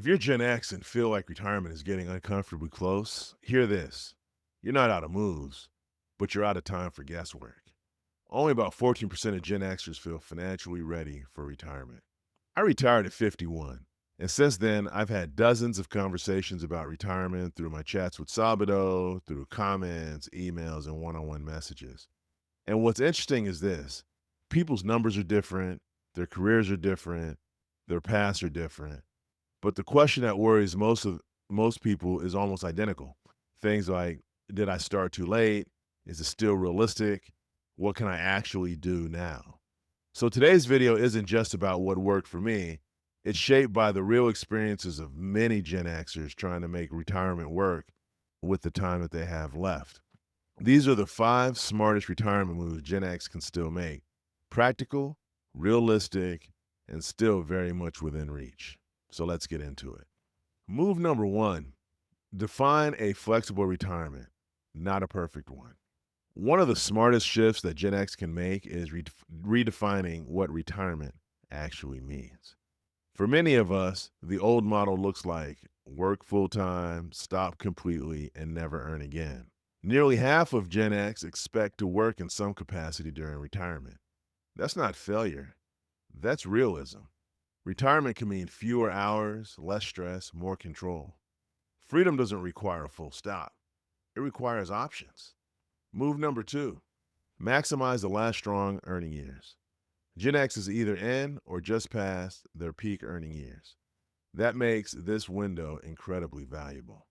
If you're Gen X and feel like retirement is getting uncomfortably close, hear this. You're not out of moves, but you're out of time for guesswork. Only about 14% of Gen Xers feel financially ready for retirement. I retired at 51, and since then, I've had dozens of conversations about retirement through my chats with Sabado, through comments, emails, and one on one messages. And what's interesting is this: people's numbers are different, their careers are different, their paths are different. But the question that worries most people is almost identical. Things like, did I start too late? Is it still realistic? What can I actually do now? So today's video isn't just about what worked for me. It's shaped by the real experiences of many Gen Xers trying to make retirement work with the time that they have left. These are the 5 smartest retirement moves Gen X can still make. Practical, realistic, and still very much within reach. So let's get into it. Move number 1, define a flexible retirement, not a perfect one. One of the smartest shifts that Gen X can make is redefining what retirement actually means. For many of us, the old model looks like work full time, stop completely, and never earn again. Nearly half of Gen X expect to work in some capacity during retirement. That's not failure, that's realism. Retirement can mean fewer hours, less stress, more control. Freedom doesn't require a full stop, it requires options. Move number 2, maximize the last strong earning years. Gen X is either in or just past their peak earning years. That makes this window incredibly valuable.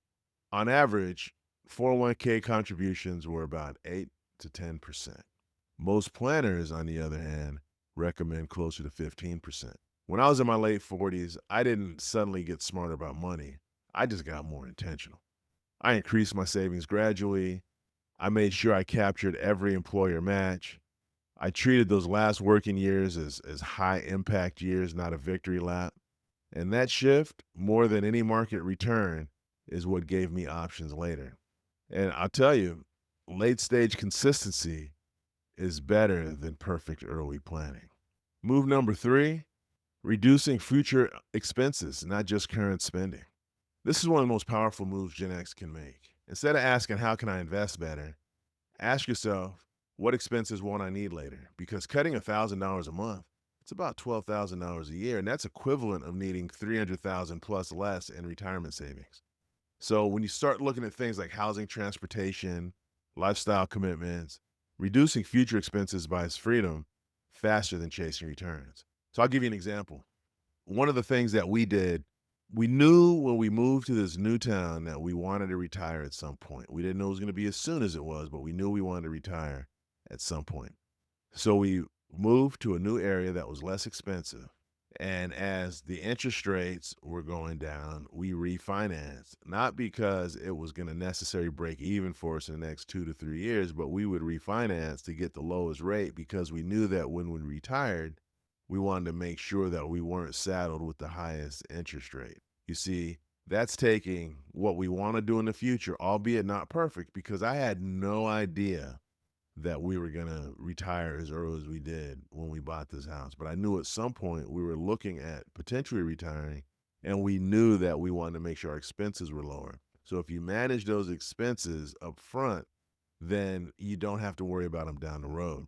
On average, 401k contributions were about 8 to 10%. Most planners, on the other hand, recommend closer to 15%. When I was in my late 40s, I didn't suddenly get smarter about money. I just got more intentional. I increased my savings gradually. I made sure I captured every employer match. I treated those last working years as high impact years, not a victory lap. And that shift, more than any market return, is what gave me options later. And I'll tell you, late stage consistency is better than perfect early planning. Move number 3, reducing future expenses, not just current spending. This is one of the most powerful moves Gen X can make. Instead of asking, how can I invest better? Ask yourself, what expenses won't I need later? Because cutting $1,000 a month, it's about $12,000 a year, and that's equivalent of needing 300,000 plus less in retirement savings. So when you start looking at things like housing, transportation, lifestyle commitments, reducing future expenses buys freedom faster than chasing returns. So I'll give you an example. One of the things that we did, we knew when we moved to this new town that we wanted to retire at some point. We didn't know it was going to be as soon as it was, but we knew we wanted to retire at some point. So we moved to a new area that was less expensive. And as the interest rates were going down, we refinanced, not because it was going to necessarily break even for us in the next 2 to 3 years, but we would refinance to get the lowest rate because we knew that when we retired, we wanted to make sure that we weren't saddled with the highest interest rate. You see, that's taking what we want to do in the future, albeit not perfect, because I had no idea that we were going to retire as early as we did when we bought this house. But I knew at some point we were looking at potentially retiring, and we knew that we wanted to make sure our expenses were lower. So if you manage those expenses up front, then you don't have to worry about them down the road.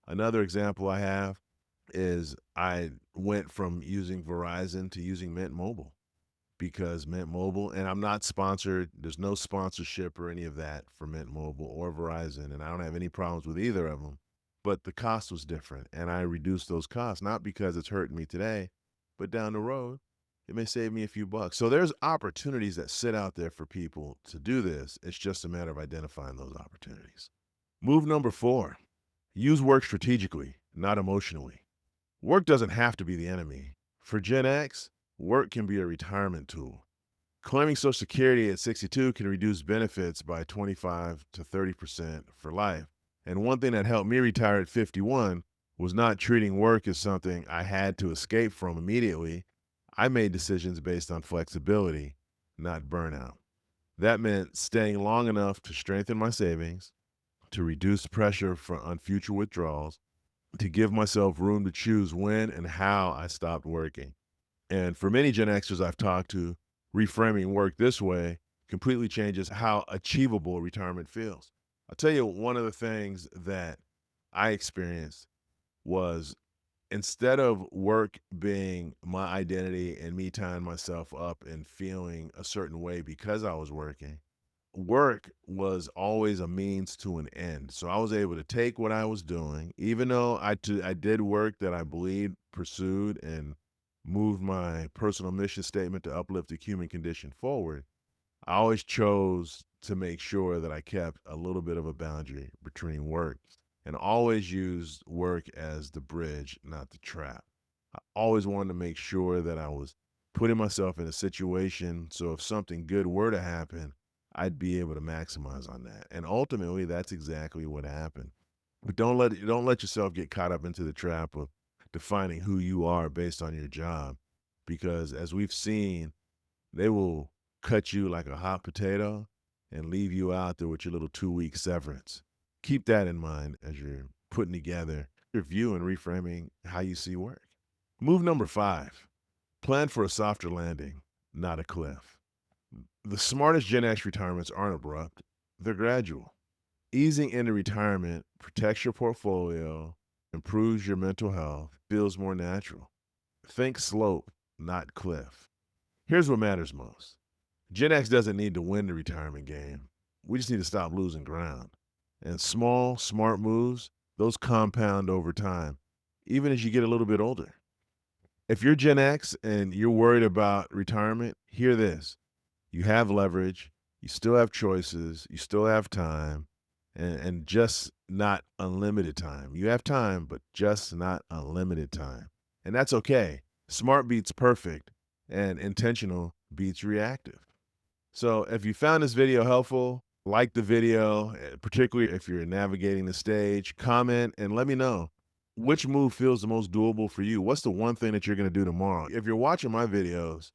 Another example I have is I went from using Verizon to using Mint Mobile, because Mint Mobile, and I'm not sponsored, there's no sponsorship or any of that for Mint Mobile or Verizon, and I don't have any problems with either of them, but the cost was different, and I reduced those costs, not because it's hurting me today, but down the road, it may save me a few bucks. So there's opportunities that sit out there for people to do this. It's just a matter of identifying those opportunities. Move number 4, use work strategically, not emotionally. Work doesn't have to be the enemy. For Gen X, work can be a retirement tool. Claiming Social Security at 62 can reduce benefits by 25 to 30% for life. And one thing that helped me retire at 51 was not treating work as something I had to escape from immediately. I made decisions based on flexibility, not burnout. That meant staying long enough to strengthen my savings, to reduce pressure on future withdrawals, to give myself room to choose when and how I stopped working. And for many Gen Xers I've talked to, Reframing work this way completely changes how achievable retirement feels. I'll tell you one of the things that I experienced was instead of work being my identity and me tying myself up and feeling a certain way because I was working, work was always a means to an end. So I was able to take what I was doing, even though I did work that I believed pursued and moved my personal mission statement to uplift the human condition forward. I always chose to make sure that I kept a little bit of a boundary between work and always used work as the bridge, not the trap. I always wanted to make sure that I was putting myself in a situation so if something good were to happen, I'd be able to maximize on that. And ultimately, that's exactly what happened. But don't let yourself get caught up into the trap of defining who you are based on your job because as we've seen, they will cut you like a hot potato and leave you out there with your little 2-week severance. Keep that in mind as you're putting together your view and reframing how you see work. Move number 5, plan for a softer landing, not a cliff. The smartest Gen X retirements aren't abrupt, they're gradual. Easing into retirement protects your portfolio, improves your mental health, feels more natural. Think slope, not cliff. Here's what matters most. Gen X doesn't need to win the retirement game. We just need to stop losing ground. And small, smart moves, those compound over time, even as you get a little bit older. If you're Gen X and you're worried about retirement, hear this. You have leverage, you still have choices, you still have time, and just not unlimited time. You have time, but just not unlimited time. And that's okay. Smart beats perfect, and intentional beats reactive. So if you found this video helpful, like the video, particularly if you're navigating the stage, comment and let me know which move feels the most doable for you. What's the one thing that you're going to do tomorrow? If you're watching my videos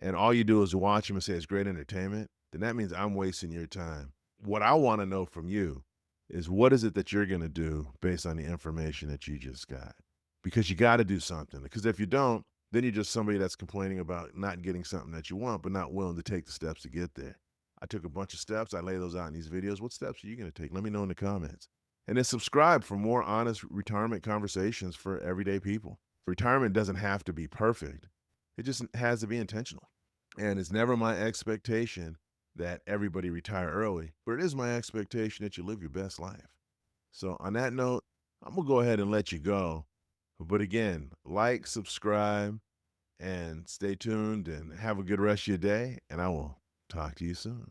and all you do is watch them and say it's great entertainment, then that means I'm wasting your time. What I want to know from you is what is it that you're going to do based on the information that you just got? Because you got to do something. Because if you don't, then you're just somebody that's complaining about not getting something that you want, but not willing to take the steps to get there. I took a bunch of steps. I lay those out in these videos. What steps are you going to take? Let me know in the comments. And then subscribe for more honest retirement conversations for everyday people. Retirement doesn't have to be perfect. It just has to be intentional. And it's never my expectation that everybody retire early, but it is my expectation that you live your best life. So on that note, I'm going to go ahead and let you go. But again, like, subscribe, and stay tuned and have a good rest of your day. And I will talk to you soon.